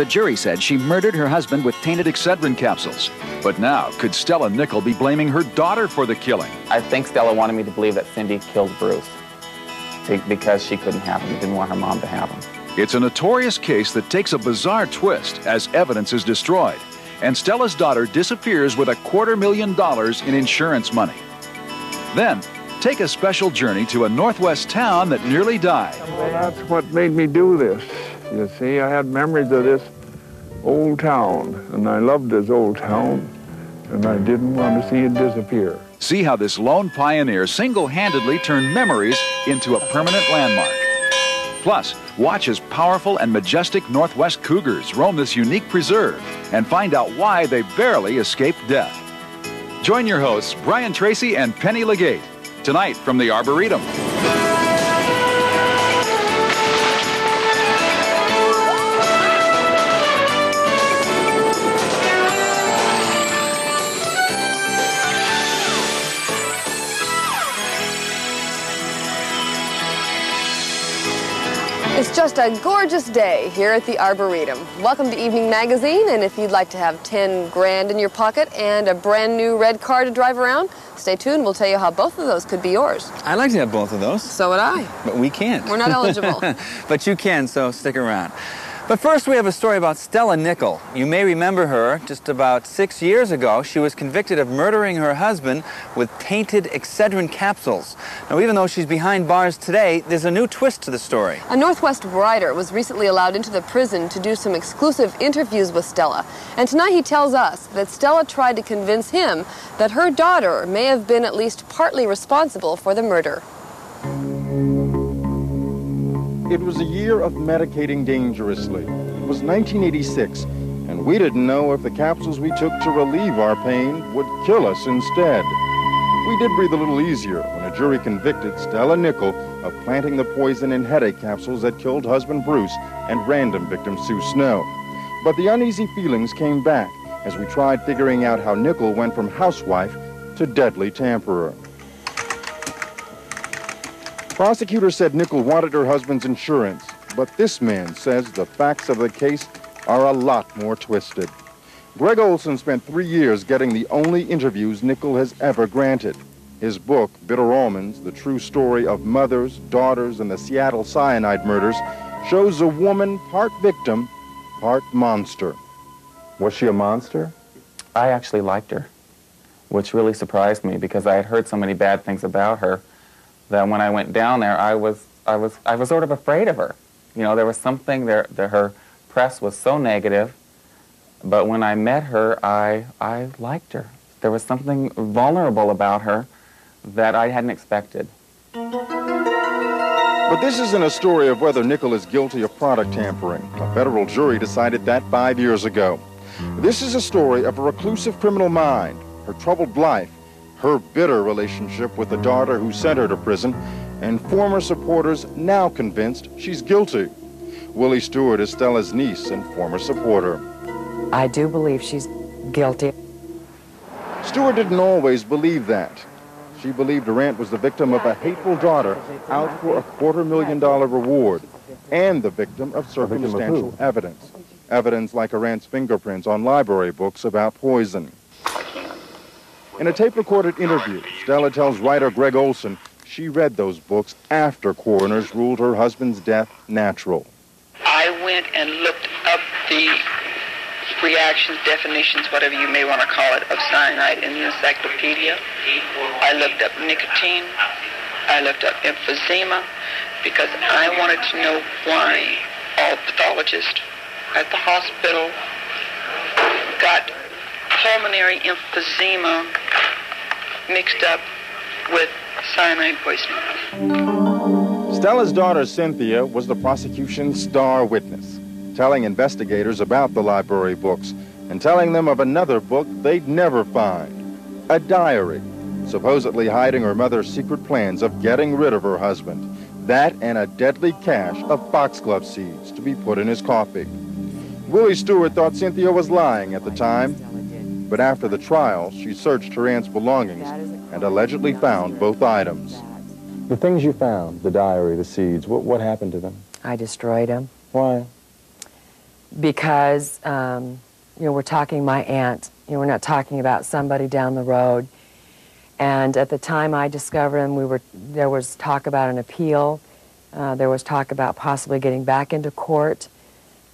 The jury said she murdered her husband with tainted Excedrin capsules. But now, could Stella Nickell be blaming her daughter for the killing? I think Stella wanted me to believe that Cindy killed Bruce because she couldn't have him, didn't want her mom to have him. It's a notorious case that takes a bizarre twist as evidence is destroyed, and Stella's daughter disappears with $250,000 in insurance money. Then, take a special journey to a Northwest town that nearly died. Well, that's what made me do this. You see, I had memories of this old town, and I loved this old town, and I didn't want to see it disappear. See how this lone pioneer single-handedly turned memories into a permanent landmark. Plus, watch as powerful and majestic Northwest cougars roam this unique preserve and find out why they barely escaped death. Join your hosts, Brian Tracy and Penny Legate, tonight from the Arboretum. It's just a gorgeous day here at the Arboretum. Welcome to Evening Magazine, and if you'd like to have 10 grand in your pocket and a brand new red car to drive around, stay tuned. We'll tell you how both of those could be yours. I'd like to have both of those. So would I. But we can't. We're not eligible. But you can, so stick around. But first, we have a story about Stella Nickell. You may remember her. Just about 6 years ago, she was convicted of murdering her husband with tainted Excedrin capsules. Now, even though she's behind bars today, there's a new twist to the story. A Northwest writer was recently allowed into the prison to do some exclusive interviews with Stella. And tonight he tells us that Stella tried to convince him that her daughter may have been at least partly responsible for the murder. It was a year of medicating dangerously. It was 1986, and we didn't know if the capsules we took to relieve our pain would kill us instead. We did breathe a little easier when a jury convicted Stella Nickell of planting the poison in headache capsules that killed husband Bruce and random victim Sue Snow. But the uneasy feelings came back as we tried figuring out how Nickell went from housewife to deadly tamperer. Prosecutors said Nickell wanted her husband's insurance, but this man says the facts of the case are a lot more twisted. Gregg Olsen spent 3 years getting the only interviews Nickell has ever granted. His book, Bitter Almonds, the true story of mothers, daughters, and the Seattle cyanide murders, shows a woman part victim, part monster. Was she a monster? I actually liked her, which really surprised me because I had heard so many bad things about her that when I went down there, I was sort of afraid of her. You know, there was something there, her press was so negative, but when I met her, I liked her. There was something vulnerable about her that I hadn't expected. But this isn't a story of whether Nickell is guilty of product tampering. A federal jury decided that 5 years ago. This is a story of a reclusive criminal mind, her troubled life, her bitter relationship with the daughter who sent her to prison, and former supporters now convinced she's guilty. Willie Stewart is Stella's niece and former supporter. I do believe she's guilty. Stewart didn't always believe that. She believed Durant was the victim of a hateful daughter out for a $250,000 reward and the victim of circumstantial evidence. Evidence like Durant's fingerprints on library books about poison. In a tape-recorded interview, Stella tells writer Gregg Olsen she read those books after coroners ruled her husband's death natural. I went and looked up the reactions, definitions, whatever you may want to call it, of cyanide in the encyclopedia. I looked up nicotine. I looked up emphysema because I wanted to know why all pathologists at the hospital got pulmonary emphysema mixed up with cyanide poisoning. Stella's daughter, Cynthia, was the prosecution's star witness, telling investigators about the library books and telling them of another book they'd never find, a diary, supposedly hiding her mother's secret plans of getting rid of her husband, that and a deadly cache of foxglove seeds to be put in his coffee. Willie Stewart thought Cynthia was lying at the time, but after the trial, she searched her aunt's belongings and allegedly found both items. The things you found, the diary, the seeds, what happened to them? I destroyed them. Why? because, we're talking my aunt. We're not talking about somebody down the road. And at the time I discovered him, there was talk about an appeal. There was talk about possibly getting back into court.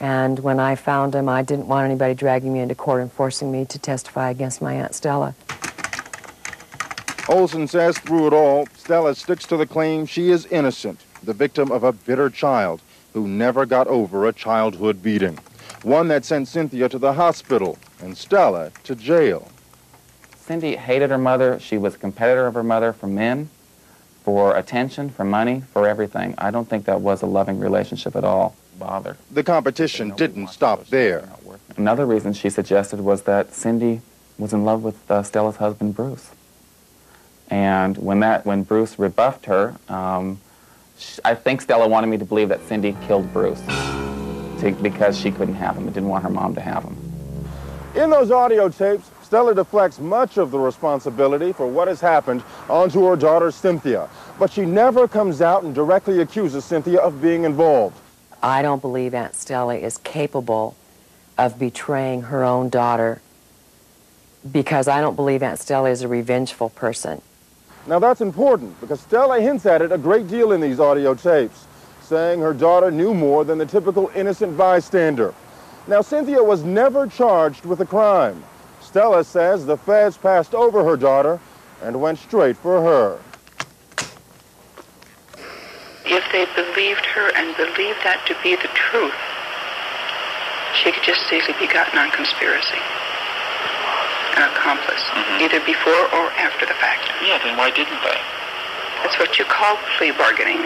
And when I found him, I didn't want anybody dragging me into court and forcing me to testify against my Aunt Stella. Olsen says through it all, Stella sticks to the claim she is innocent, the victim of a bitter child who never got over a childhood beating, one that sent Cynthia to the hospital and Stella to jail. Cindy hated her mother. She was a competitor of her mother for men, for attention, for money, for everything. I don't think that was a loving relationship at all. Bother. The competition didn't stop there. Another reason she suggested was that Cindy was in love with Stella's husband, Bruce. And when Bruce rebuffed her, I think Stella wanted me to believe that Cindy killed Bruce because she couldn't have him and didn't want her mom to have him. In those audio tapes, Stella deflects much of the responsibility for what has happened onto her daughter, Cynthia. But she never comes out and directly accuses Cynthia of being involved. I don't believe Aunt Stella is capable of betraying her own daughter because I don't believe Aunt Stella is a revengeful person. Now that's important because Stella hints at it a great deal in these audio tapes, saying her daughter knew more than the typical innocent bystander. Now Cynthia was never charged with a crime. Stella says the feds passed over her daughter and went straight for her. If they believed her and believed that to be the truth, she could just easily be gotten on conspiracy. An accomplice, either before or after the fact. Yeah, then why didn't they? That's what you call plea bargaining.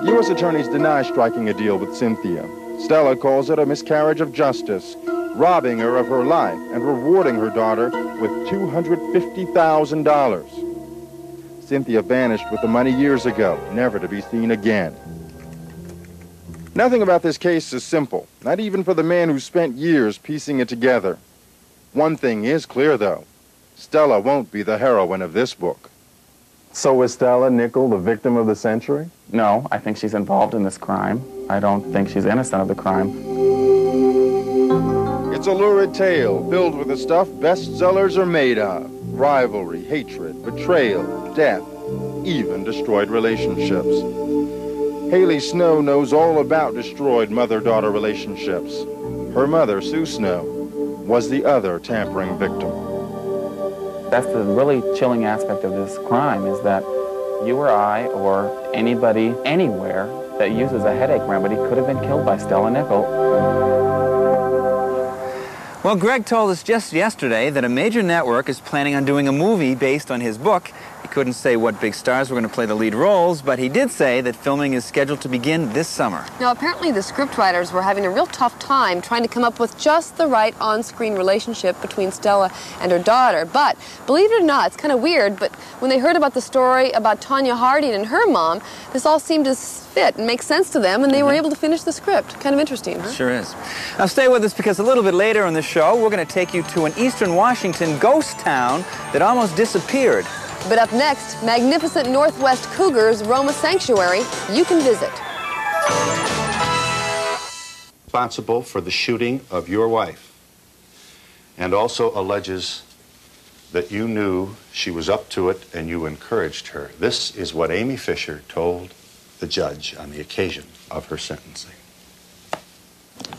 U.S. attorneys deny striking a deal with Cynthia. Stella calls it a miscarriage of justice, robbing her of her life and rewarding her daughter with $250,000. Cynthia vanished with the money years ago, never to be seen again. Nothing about this case is simple, not even for the man who spent years piecing it together. One thing is clear, though. Stella won't be the heroine of this book. So is Stella Nickell the victim of the century? No, I think she's involved in this crime. I don't think she's innocent of the crime. It's a lurid tale filled with the stuff bestsellers are made of. Rivalry, hatred, betrayal, death, even destroyed relationships. Haley Snow knows all about destroyed mother-daughter relationships. Her mother, Sue Snow, was the other tampering victim. That's the really chilling aspect of this crime, is that you or I or anybody anywhere that uses a headache remedy could have been killed by Stella Nickell. Well, Gregg told us just yesterday that a major network is planning on doing a movie based on his book. He couldn't say what big stars were going to play the lead roles, but he did say that filming is scheduled to begin this summer. Now, apparently the scriptwriters were having a real tough time trying to come up with just the right on-screen relationship between Stella and her daughter. But, believe it or not, it's kind of weird, but when they heard about the story about Tanya Harding and her mom, this all seemed to fit and make sense to them, and they were able to finish the script. Kind of interesting, huh? Sure is. Now, stay with us because a little bit later in the show, we're going to take you to an eastern Washington ghost town that almost disappeared. But up next, magnificent Northwest cougars roam a sanctuary you can visit. Responsible for the shooting of your wife, and also alleges that you knew she was up to it and you encouraged her. This is what Amy Fisher told the judge on the occasion of her sentencing.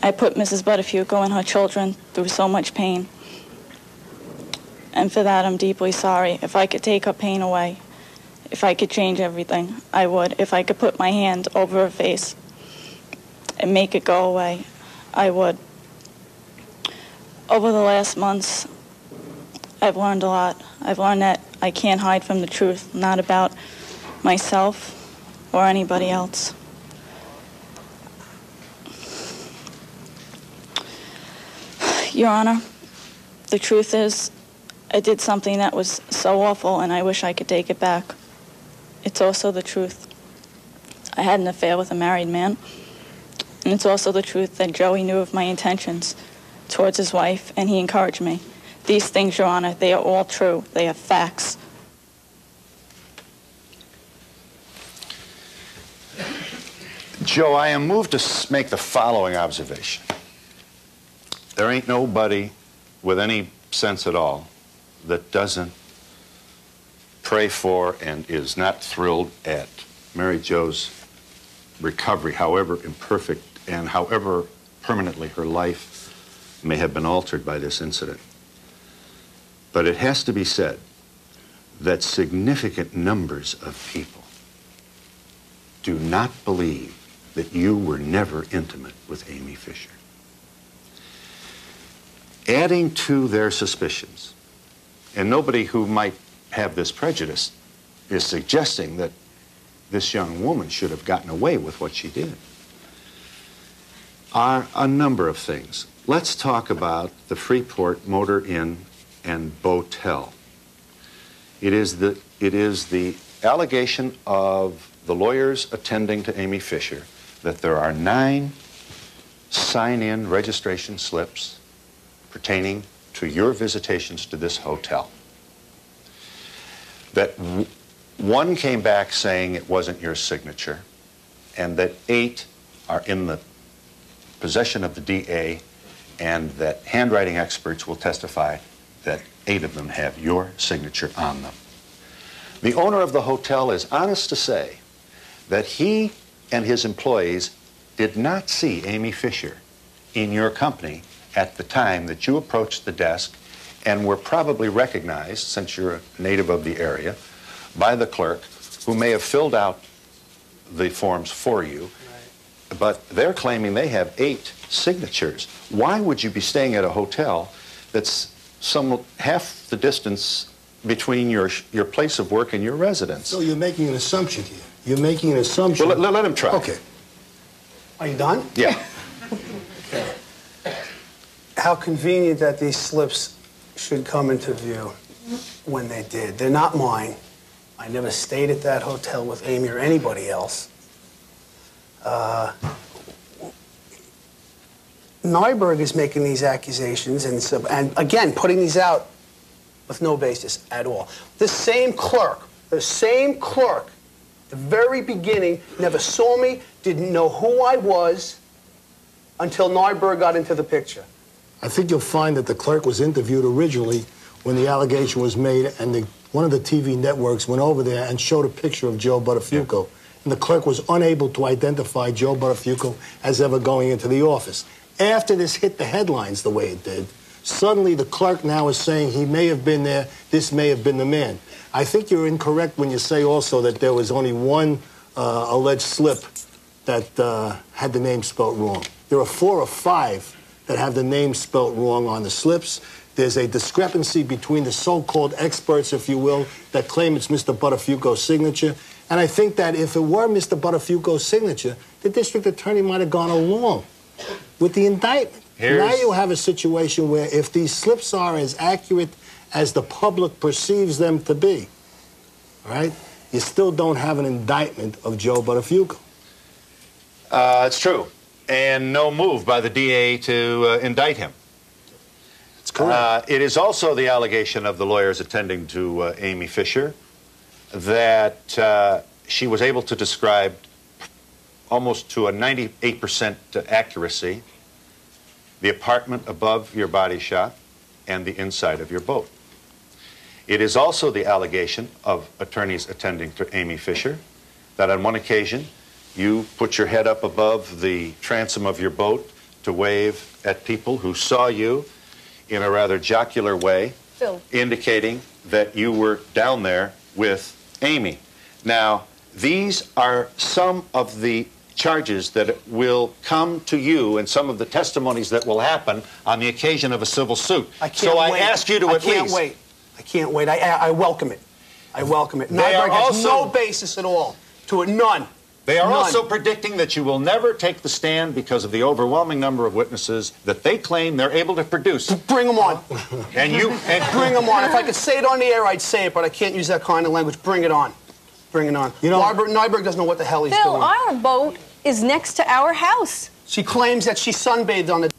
I put Mrs. Butterfield and her children through so much pain. And for that, I'm deeply sorry. If I could take her pain away, if I could change everything, I would. If I could put my hand over her face and make it go away, I would. Over the last months, I've learned a lot. I've learned that I can't hide from the truth, not about myself or anybody else. Your Honor, the truth is, I did something that was so awful, and I wish I could take it back. It's also the truth. I had an affair with a married man, and it's also the truth that Joey knew of my intentions towards his wife, and he encouraged me. These things, Your Honor, they are all true. They are facts. Joe, I am moved to make the following observation. There ain't nobody with any sense at all that doesn't pray for and is not thrilled at Mary Jo's recovery, however imperfect and however permanently her life may have been altered by this incident. But it has to be said that significant numbers of people do not believe that you were never intimate with Amy Fisher. Adding to their suspicions, and nobody who might have this prejudice is suggesting that this young woman should have gotten away with what she did, are a number of things. Let's talk about the Freeport Motor Inn and Botel. It is the allegation of the lawyers attending to Amy Fisher that there are 9 sign-in registration slips pertaining to your visitations to this hotel. That one came back saying it wasn't your signature, and that 8 are in the possession of the DA, and that handwriting experts will testify that 8 of them have your signature on them. The owner of the hotel is honest to say that he and his employees did not see Amy Fisher in your company at the time that you approached the desk and were probably recognized, since you're a native of the area, by the clerk who may have filled out the forms for you. Right. But they're claiming they have 8 signatures. Why would you be staying at a hotel that's half the distance between your place of work and your residence? So you're making an assumption here. You're making an assumption. Well, let him try. Okay. Are you done? Yeah. Okay. How convenient that these slips should come into view when they did. They're not mine. I never stayed at that hotel with Amy or anybody else. Nyberg is making these accusations and again, putting these out with no basis at all. The same clerk, at the very beginning, never saw me, didn't know who I was until Nyberg got into the picture. I think you'll find that the clerk was interviewed originally when the allegation was made, and one of the TV networks went over there and showed a picture of Joe Buttafuoco. Yeah. And the clerk was unable to identify Joe Buttafuoco as ever going into the office. After this hit the headlines the way it did, suddenly the clerk now is saying he may have been there, this may have been the man. I think you're incorrect when you say also that there was only one alleged slip that had the name spelled wrong. There are 4 or 5 that have the name spelled wrong on the slips. There's a discrepancy between the so-called experts, if you will, that claim it's Mr. Buttafuoco's signature. And I think that if it were Mr. Buttafuoco's signature, the district attorney might have gone along with the indictment. Now you have a situation where if these slips are as accurate as the public perceives them to be, all right, you still don't have an indictment of Joe Buttafuoco. It's true. And no move by the DA to indict him. That's correct. It is also the allegation of the lawyers attending to Amy Fisher that she was able to describe almost to a 98% accuracy the apartment above your body shop and the inside of your boat. It is also the allegation of attorneys attending to Amy Fisher that on one occasion you put your head up above the transom of your boat to wave at people who saw you in a rather jocular way, indicating that you were down there with Amy. Now, these are some of the charges that will come to you and some of the testimonies that will happen on the occasion of a civil suit. I ask you to at least... I can't wait. I welcome it. I welcome it. Nyberg has no basis at all to it. None. They are also predicting that you will never take the stand because of the overwhelming number of witnesses that they claim they're able to produce. Bring them on. And bring them on. If I could say it on the air, I'd say it, but I can't use that kind of language. Bring it on. Bring it on. You know, Nyberg doesn't know what the hell he's doing. Our boat is next to our house. She claims that she sunbathed on it.